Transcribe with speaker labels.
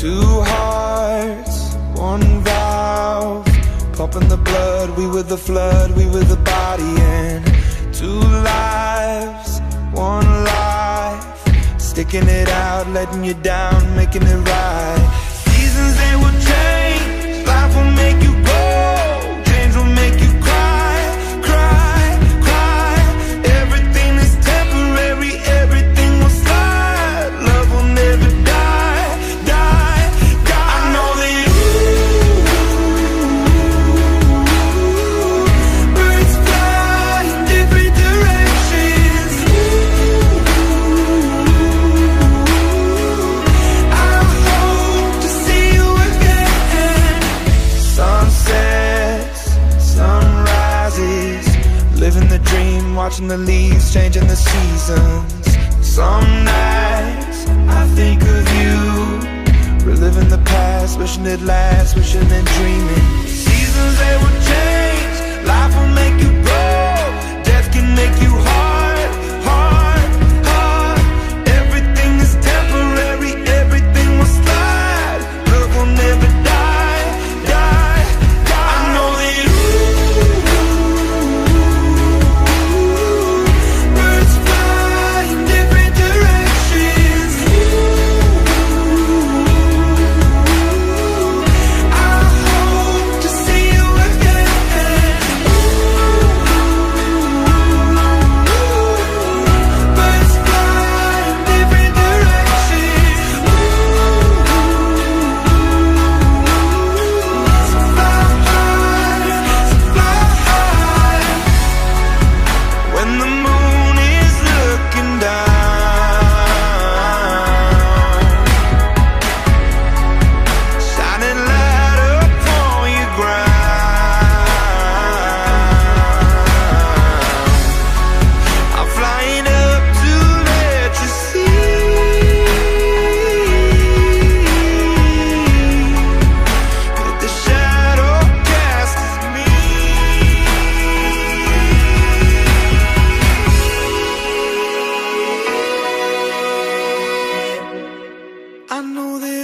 Speaker 1: Two hearts, one valve, pumping the blood. We were the flood, we were the body. And two lives, one life, sticking it out, letting you down, making it right. Seasons, they will change, life will make you grow, change will make you cry, cry, cry. Everything is temporary, everything will slide, love will never die, die, die. I know that birds fly in different directions. I hope to see you again. Sunsets, sunrises, living the dream, watching the leaves, changing the seasons. Some nights I think of you, reliving the past, wishing it lasts, wishing and dreaming. Seasons, they will change, life will make you grow, death can make you hard, hard, hard. Everything is temporary, everything will slide, love will never die, die, die. I know that birds fly in different directions. I hope to see you again. Birds fly in different directions. So fly high, so fly high. When the moon is looking down, shining light upon your ground, I'm flying up to let you see that the shadow cast is me. I know that